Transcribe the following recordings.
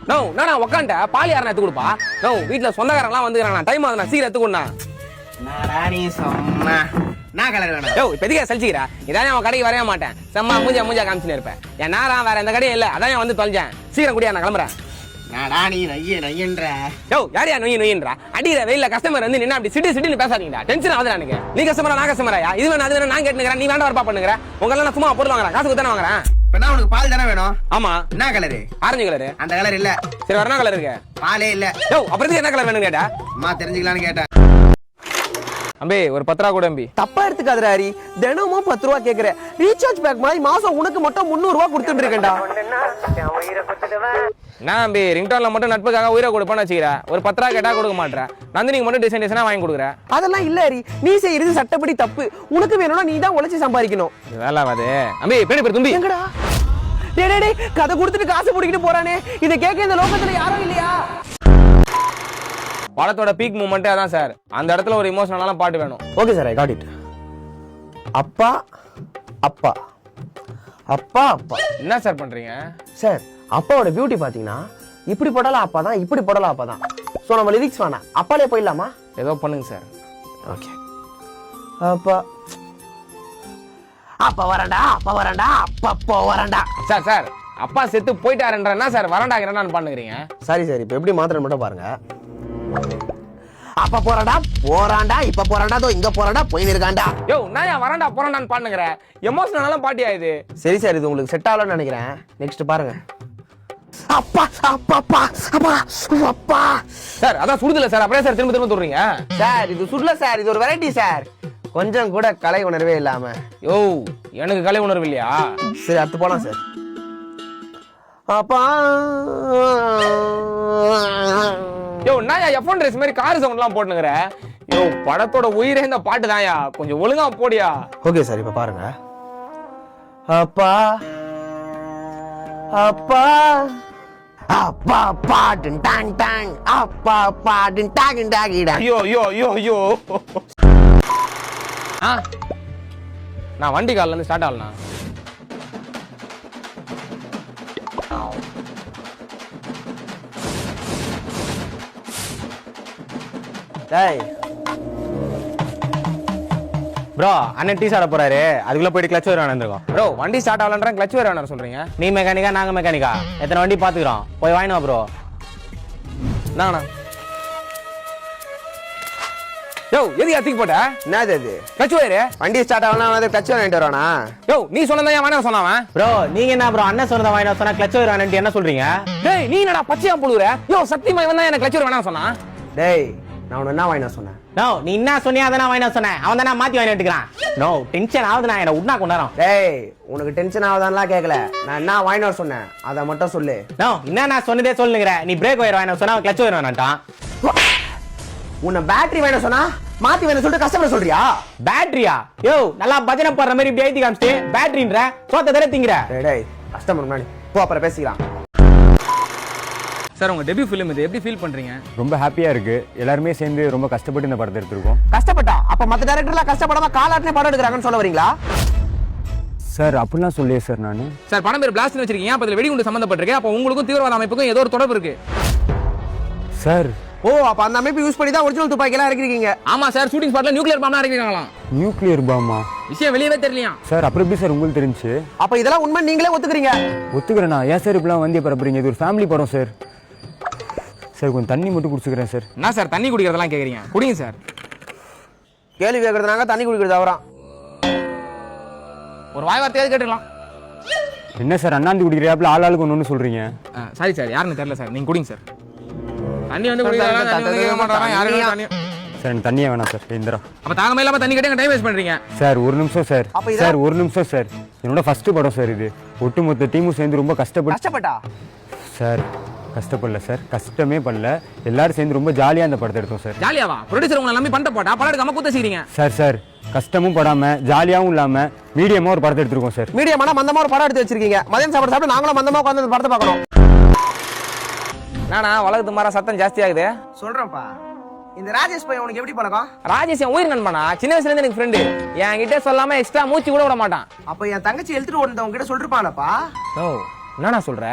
No நான் உட்காந்துட்ட பால் யாரா எடுத்து கொடுப்பா நோ வீட்டுல சொந்தக்காரங்களாம் வந்துக்கிறாங்க டைம் ஆகுது நான் சீக்கிரம் எடுத்துக்கொண்டா நீ சொன்னா நான் கலர் வேணும் யோ இப்ப எதுக்கே சலிச்சிக்கிறா இதான் அவன் கடைக்கு வரைய மாட்டேன் செம்மா மூஞ்சா காமிச்சுன்னு இருப்பேன் என் நேரம் வேற எந்த கடையும் இல்ல அதான் வந்து தொலைஞ்சேன் சீக்கிரம் குடியா நான் கிளம்புறேன் நாடா நீ நையன்ற யோ யாரையா நொய்யன்றா அடிக்கிற வெயில கஸ்டமர் வந்து நின்று அப்படி சிட்டின்னு பேசாதீங்கடா டென்ஷன் ஆகுது எனக்கு நீ கஸ்டமரா நான் கஸ்டமரா இது வேணும் அது வேணும் நான் கேட்டுக்கிறேன் நீ வேண்டாம் வரப்பா பண்ணுங்கிற உங்களெல்லாம் நான் சும்மா பொருள் வாங்குறேன் காசு தானே வாங்குறேன் இப்ப நான் உனக்கு பால் தானே வேணும் ஆமா என்ன கலரு ஆரஞ்சு கலரு அந்த கலர் இல்ல சரி வரணா கலர் இருக்கு பாலே இல்ல யோ அப்புறம் என்ன கலர் வேணும் கேட்டா அம்மா தெரிஞ்சுக்கலான்னு கேட்டேன் அம்பே ஒரு 10 ரூபா கூட அம்பி தப்பா எடுத்துக்காதடா ஹரி தினமும் 10 ரூபா கேக்குற ரீசார்ஜ் பேக் மாதிரி மாசம் உனக்கு மட்டும் 300 ரூபா கொடுத்துட்டு இருக்கேன்டா நான் அம்பி ரிங்டோன்ல மட்டும் நட்புக்காக உயிரை கொடுப்பேன்னு வச்சுக்கிறேன் ஒரு 10 ரூபா கேட்டா கொடுக்க மாட்டேன் நந்தினிக்கு மட்டும் டிசைனா வாங்கி கொடுக்குறேன் அதெல்லாம் இல்ல ஹரி நீ செய்யறது சட்டப்படி தப்பு உனக்கு வேணும்னா நீ தான் உழைச்சு சம்பாதிக்கணும் இது வேலை ஆகாது அம்பி பேரு பேர் தும்பி எங்கடா டேய் கதை கொடுத்துட்டு காசு போட்டுக்கிட்டு போறானே இதை கேட்க இந்த லோகத்துல யாரும் இல்லையா படத்தோட பீக் மூமெண்ட்டே அதான் சார் அந்த இடத்துல ஒரு இமோஷனலான பாட்டு வேணும் okay sir I got it அப்பா அப்பா அப்பா அப்பா என்ன சார் பண்றீங்க சார் அப்பாவோட பியூட்டி பாத்தீங்கன்னா இப்படி போட்டாலும் அப்பா தான் இப்படி போட்டாலும் அப்பா தான் ஸோ நம்ம லிரிக்ஸ் வேணாம் அப்பாலே போயிடலாமா ஏதோ பண்ணுங்க சார் ஓகே அப்பா அப்பா வரண்டா அப்பா வரண்டா சார் சார் அப்பா செத்து போயிட்டாருன்றா சார் வரண்டாங்கிறேன்னு பண்ணுறீங்க சரி சரி இப்போ எப்படி மாத்திரம் மட்டும் பாருங்க அப்பா போறாண்டா இப்ப போறாண்டா தோ இங்க போறாண்டா போய் இருக்காண்டா யோ நான் ஏன் வரண்டா போறாண்டான்னு பண்ணுங்கிறேன் எமோஷனலான பாட்டியா இது சரி சார் இது உங்களுக்கு செட் ஆகலன்னு நினைக்கிறேன் நெக்ஸ்ட் பாருங்க அப்பா அப்பா அப்பா அப்பா அப்பா சார் அதான் சுடுதல சார் அப்படியே சார் திரும்ப சொல்றீங்க சார் இது சுடல சார் இது ஒரு வெரைட்டி சார் கொஞ்சம் கூட கலை உணர்வே இல்லாம யோ எனக்கு கலை உணர்வு இல்லையா சரி அடுத்து போலாம் சார் அப்பா யோ நான் எஃப்ஒன் ரேஸ் மாதிரி கார் சவுண்ட்லாம் போட்டுனுங்கிற யோ படத்தோட உயிரே இந்த பாட்டு தான்யா கொஞ்சம் ஒழுங்கா போடியா ஓகே சார் இப்ப பாருங்க அப்பா அப்பா அப்பா பாட்டு டாங் டாங் அப்பா பாட்டு டாங் டாங்கிடா ஐயோ ஐயோ ஐயோ ஐயோ ஆ நான் வண்டி கால்ல இருந்து ஸ்டார்ட் ஆகலண்ணா டேய் ப்ரோ அண்ணன் டீ சாட போறாரு அதுக்குள்ள போயிட்டு கிளச் வேற வந்துருக்கோம் ப்ரோ வண்டி ஸ்டார்ட் ஆகலன்ற கிளச் வேற வேணாம் சொல்றீங்க நீ மெக்கானிக்கா நாங்க மெக்கானிக்கா எத்தனை வண்டி பாத்துக்கிறோம் போய் வாங்கினா ப்ரோ நாங்கண்ணா யோ எது அத்திக்கு போட்ட என்னது அது கிளச் வயரு வண்டி ஸ்டார்ட் ஆகலாம் வந்து டச் வாங்கிட்டு வரானா யோ நீ சொன்னதா ஏன் வேணாம் சொன்னாவன் ப்ரோ நீங்க என்ன ப்ரோ அண்ணன் சொன்னதை வாங்கினா சொன்னா கிளச் வேற வேணான்ட்டு என்ன சொல்றீங்க டேய் நீ என்னடா பச்சையா புழுற யோ சத்தியமா இவன் தான் எனக்கு கிளச் வேற வேணாம் சொன்னா டேய் நான் உன்ன என்ன வாங்கினா சொன்னேன் நோ நீ என்ன சொன்னியா அதான் வாங்கினா சொன்னேன் அவன் தானே மாத்தி வாங்கி எடுத்துக்கிறான் நோ டென்ஷன் ஆகுது நான் என்ன உட்னா கொண்டாரோம் டேய் உனக்கு டென்ஷன் ஆகுதான்லாம் கேட்கல நான் என்ன வாங்கிட்டு வர சொன்னேன் அதை மட்டும் சொல்லு நோ என்ன நான் சொன்னதே சொல்லுங்கிற நீ பிரேக் ஒயர் வாங்கினா சொன்னா கிளச் ஒயர் வேணான்ட்டான் உன்னை பேட்டரி வேணும் சொன்னா மாத்தி வேணும் சொல்லிட்டு கஸ்டமர் சொல்றியா பேட்டரியா யோ நல்லா பஜனை போடுற மாதிரி இப்படி ஐத்தி காமிச்சிட்டு பேட்டரின்ற சோத்த தர திங்கிற டேய் கஸ்டமர் முன்னாடி போ அப்புறம் பேசிக்கலாம் சார் உங்க டெபியூ ஃபிலிம் இது எப்படி ஃபீல் பண்றீங்க ரொம்ப ஹாப்பியா இருக்கு எல்லாருமே சேர்ந்து ரொம்ப கஷ்டப்பட்டு இந்த படத்தை எடுத்திருக்கோம் கஷ்டப்பட்டா அப்ப மத்த டைரக்டர்லாம் கஷ்டப்படாம காலாட்டினே படம் எடுக்கறாங்கன்னு சொல்ல வரீங்களா சார் அப்படிலாம் சொல்லியே சார் நான் சார் படம் பேர் பிளாஸ்ட்னு வச்சிருக்கீங்க அப்ப இதுல வெடிகுண்டு சம்பந்தப்பட்டிருக்கு அப்ப உங்களுக்கும் தீவிரவாத அமைப்புக்கும் ஏதோ ஒரு தொடர்பு இருக்கு சார் ஓ அப்ப அந்த அமைப்பு யூஸ் பண்ணி தான் ஒரிஜினல் துப்பாக்கி எல்லாம் இறக்கிருக்கீங்க ஆமா சார் ஷூட்டிங் ஸ்பாட்ல நியூக்ளியர் பாம்லாம் இறக்கிருக்காங்களாம் நியூக்ளியர் பாமா விஷயம் வெளியவே தெரியலையா சார் அப்புறம் எப்படி சார் உங்களுக்கு தெரிஞ்சு அப்ப இதெல்லாம் உண்மை நீங்களே ஒத்துக்கிறீங்க ஒத்துக்கிறேண்ணா ஏன் சார் இப்பெல்லாம் வந்திய பரப்புறீங்க இது ஒரு ஃபேமிலி படம் சார் சார் கொஞ்சம் தண்ணி மட்டும் குடிச்சுக்கிறேன் சார் என்ன சார் தண்ணி குடிக்கிறதெல்லாம் கேக்குறீங்க குடிங்க சார் கேள்வி கேட்கறதுனாங்க தண்ணி குடிக்கிறது அவரான் ஒரு வாய் வார்த்தையாவது கேட்டுக்கலாம் என்ன சார் அண்ணாந்து குடிக்கிறியாப்புல ஆளுக்கு ஒன்று சொல்றீங்க சாரி சார் யாருன்னு தெரியல சார் நீங்க குடிங்க சார் தண்ணி வந்து குடிக்கலாம் தண்ணி வந்து கேட்க மாட்டாங்க யாரும் தண்ணி சார் எனக்கு தண்ணியே வேணாம் சார் இந்திரா அப்ப தாங்கமே இல்லாம தண்ணி கேட்டு டைம் வேஸ்ட் பண்றீங்க சார் ஒரு நிமிஷம் சார் அப்ப இதா- சார் ஒரு நிமிஷம் சார் என்னோட ஃபர்ஸ்ட் படம் சார் இது ஒட்டுமொத்த டீமும் சேர்ந்து ரொம்ப கஷ்டப்பட்டா சார் கஷ்டப்படல சார் கஷ்டமே பண்ணல எல்லாரும் சேர்ந்து ரொம்ப ஜாலியாக அந்த படத்தை எடுத்தோம் சார் ஜாலியாவா ப்ரொடியூசர் உங்களை நம்பி பண்ண போட்டா படம் எடுக்காம கூத்த செய்றீங்க சார் கஷ்டமும் படாம ஜாலியாகவும் இல்லாம மீடியமா ஒரு படத்தை எடுத்திருக்கோம் சார் மீடியமான மந்தமா ஒரு படம் எடுத்து வச்சிருக்கீங்க மதியம் சாப்பாடு சாப்பிட்டு நாங்களும் மந்தமா உட்கார்ந்து அந்த படத்தை பார்க்கணும் நானா வளர்த்து மாற சத்தம் ஜாஸ்தி ஆகுது சொல்றேன்ப்பா இந்த ராஜேஷ் பையன் உனக்கு எப்படி பழக்கம் ராஜேஷ் என் உயிர் நண்பனா சின்ன வயசுல இருந்து எனக்கு ஃப்ரெண்டு என்கிட்ட சொல்லாம எக்ஸ்ட்ரா மூச்சு கூட விட மாட்டான் அப்ப என் தங்கச்சி எழுத்துட்டு ஓடுனத உங்ககிட்ட சொல்லிருப்பானப்பா ஓ என்னடா சொல்ற?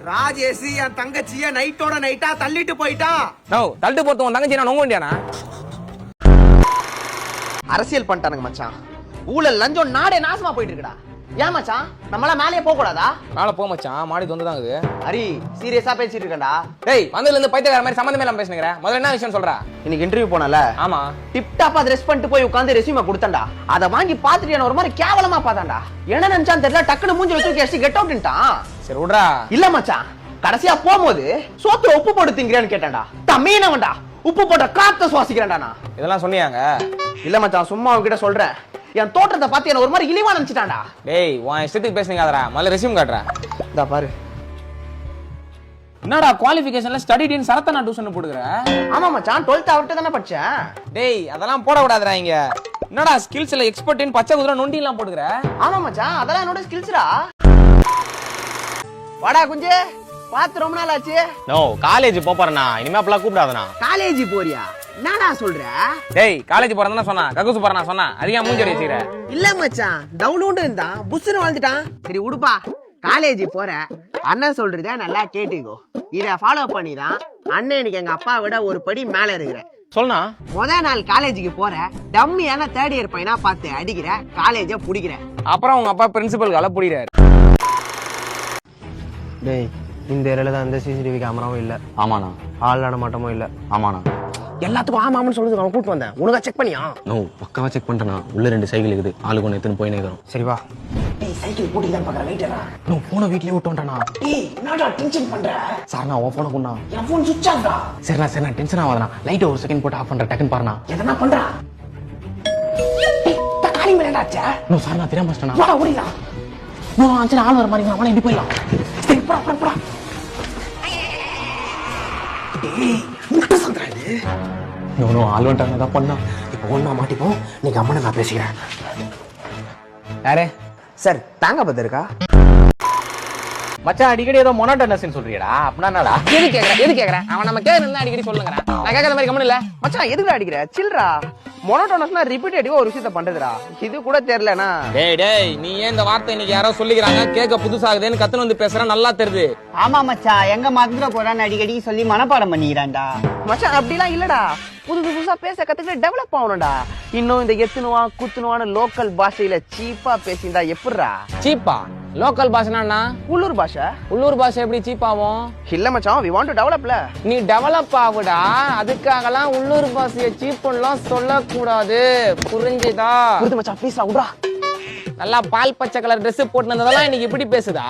ராஜேஷ் என் தங்கச்சிய நைட்டோட நைட்டா தள்ளிட்டு போயிட்டான். நோ தள்ளிட்டு போறது உன் தங்கச்சி நான் நோங்க வேண்டியானா? அரசியல் பண்ணிட்டானுங்க மச்சான். ஊழல் லஞ்சம் நாடே நாசமா போயிட்டு இருக்குடா. ஏன் மச்சான் நம்மளால மேலேயே போக கூடாதா? மேல போ மச்சான், மாடி வந்துதாங்க. ஹரி சீரியஸா பேசிட்டு இருக்கேன்டா. டேய் வந்ததுல இருந்து பைத்தியக்கார மாதிரி சம்பந்தமே இல்லாம பேசுனீங்க. முதல்ல என்ன விஷயம் சொல்றா? இன்னைக்கு இன்டர்வியூ போனல. ஆமா. டிப் டாப்பா ட்ரெஸ் பண்ணிட்டு போய் உட்கார்ந்து ரெஸ்யூமை கொடுத்தேன்டா. அத வாங்கி பாத்துட்டு என்ன ஒரு மாதிரி கேவலமா பார்த்தான்டா. என்ன நினைச்சான்னு தெரியல, டக்குனு மூஞ்சில தூக்கி அடிச்சு கெட் அவுட்ன்ட்டான். சரி விடுறா. இல்ல மச்சான், கடைசியா போகும்போது சோத்துல உப்பு போட்டு திங்கிறேன்னு கேட்டான்டா. தம்மீனவன்டா, உப்பு போட்ட காத்த சுவாசிக்கிறேன்டா நான். இதெல்லாம் சொன்னியாங்க? இல்ல மச்சான், சும்மா அவன்கிட்ட சொல்றேன். என் தோற்றத்தை பார்த்து என்ன ஒரு மாதிரி இழிவா நினைச்சிட்டான்டா. டேய் உன் இஷ்டத்துக்கு பேசுனீங்கடா. முதல்ல ரெஸ்யூம் காட்டுறா. இதா பாரு. என்னடா குவாலிஃபிகேஷன்ல ஸ்டடிட் இன் சரத்தனா டியூஷன் போடுற? ஆமா மச்சான், 12th அவர்ட்ட தானே படிச்சேன். டேய் அதெல்லாம் போட விடாதடா இங்க. என்னடா ஸ்கில்ஸ்ல எக்ஸ்பர்ட் இன் பச்சை குதிரை நொண்டி எல்லாம் போடுற? ஆமா மச்சான், அதெல்லாம் என்னோட ஸ்கில்ஸ்டா. வாடா குஞ்சே, பாத்து ரொம்ப நாள் ஆச்சு. நோ காலேஜ் போறேண்ணா, இனிமே அப்பெல்லாம் கூப்பிடாதண்ணா. காலேஜ் போறியா? என்னடா சொல்ற? டேய் காலேஜ் போறேன்னு சொன்னா, கக்கூசு போறேன்னா சொன்னா, அதிகமா மூஞ்சி வச்சிர. இல்ல மச்சான், டவுன் இருந்தான், புஷ்னு வாழ்ந்துட்டான். சரி உடுப்பா, காலேஜ் போற அண்ணன் சொல்றத நல்லா கேட்டுக்கோ. இத ஃபாலோ பண்ணிதான் அண்ணன் எனக்கு எங்க அப்பா விட ஒரு படி மேல இருக்கிற. சொல்லுண்ணா. முதல் நாள் காலேஜுக்கு போற, டம்மியான 3rd இயர் பையனா பார்த்து அடிக்கிற, காலேஜ புடிக்கிற. அப்புறம் உங்க அப்பா பிரின்சிபல் கால புடிறாரு. டேய் இந்த ஏரியால தான் எந்த சிசிடிவி கேமராவும் இல்ல. ஆமாண்ணா. ஆள் நடமாட்டமும் இல்ல. ஆமாண்ணா. எல்லாத்துக்கும் ஆமான்னு சொல்லுது. அவன் கூட்டு வந்தேன், உனக்கா செக் பண்ணியா? நோ பக்காவா செக் பண்ணிட்டேண்ணா. உள்ள 2 சைக்கிள் இருக்குது. ஆளுக்கு ஒன்று எடுத்துன்னு போய் நேரம். சரி வா. டேய் சைக்கிள் போட்டு தான் பார்க்கற லைட்டரா. நோ போனை வீட்லயே விட்டு வந்துட்டானா. டேய் என்னடா டென்ஷன் பண்ற? சார் நான் உன் போனை கொண்டா. என் ஃபோன் சுவிட்ச் ஆஃப்டா. சரிண்ணா சரிண்ணா டென்ஷன் ஆகாதண்ணா. லைட்டை ஒரு செகண்ட் போட்டு ஆஃப் பண்ற. டக்குன்னு பாருண்ணா. எதனா பண்றா? டேய் தக்காளி மேலடாச்சா? நோ சார் நான் தெரியாம வச்சிட்டேண்ணா. வாடா ஓடிடா. நோ அஞ்சு ஆள் வர மாதிரி அவனை இப்படி போயிடலாம். சரி போடா போடா. டேய் முட்டை சொல்றா இது. நோ ஆள் வந்துட்டாங்க. தான் பண்ணா. இப்போ ஒண்ணா மாட்டிப்போம். நீங்க அம்மனை நான் பேசிக்கிறேன். யாரே? சார் தாங்க பத்த இருக்கா? மச்சான் அடிக்கடி ஏதோ மொனோட்டனஸ்னு சொல்றியடா. அப்படின்னா என்னடா? எது கேக்குறேன்? அவன் நம்ம கேக்குறதா அடிக்கடி சொல்லுங்கறேன். நான் கேக்குற மாதிரி கம்மன் இல்ல. மச்சான் எதுக்குடா அடிக்கிற? சில்றா. மோனோட்டோனஸ்னா ரிப்பீட்டேட்டிவா ஒரு விஷயத்தை பண்றதுடா. இது கூட தெரியலனா. டேய் நீ ஏன் இந்த வார்த்தை இன்னைக்கு யாரோ சொல்லிக்கிறாங்க, கேட்க புதுசாகுதுன்னு கத்துன வந்து பேசுற நல்லா தெரியுது. ஆமா மச்சான், எங்க மறந்துட போறான்னு அடிக்கடி சொல்லி மனப்பாடம் பண்ணிக்கிறான்டா. மச்சான் அப்படிலாம் இல்லடா. புதுசா பேச கத்துக்கிட்டு டெவலப் ஆகணும்டா. இன்னும் இந்த எத்துனுவா குத்துனுவான்னு லோக்கல் பாஷையில சீப்பா பேசியிருந்தா எப்படிடா? சீப்பா? லோக்கல் பாஷைனா உள்ளூர் பாஷை. உள்ளூர் பாஷை எப்படி சீப் ஆகும்? இல்ல மச்சான், we want to developல. நீ டெவலப் ஆகுடா. அதுக்காகலாம் உள்ளூர் பாஷையை சீப்லாம் சொல்லக்கூடாது, புரிஞ்சுதா? புரியுது மச்சான், ப்ளீஸ் விடுடா. நல்லா பால் பச்சை கலர் ட்ரெஸ் போட்டுனதெல்லாம் இன்னைக்கு இப்படி பேசுதா?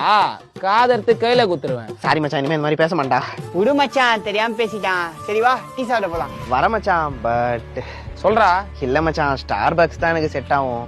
காதர்த்து கையில குத்துருவேன். சாரி மச்சான், இனிமே இந்த மாதிரி பேச மாட்டா. விடு மச்சான், தெரியாம பேசிட்டான். சரி வா டீ சாப்பிட போலாம். வர மச்சான், பட் சொல்றா. இல்ல மச்சான், ஸ்டார் பக்ஸ் தான் எனக்கு செட் ஆகும்.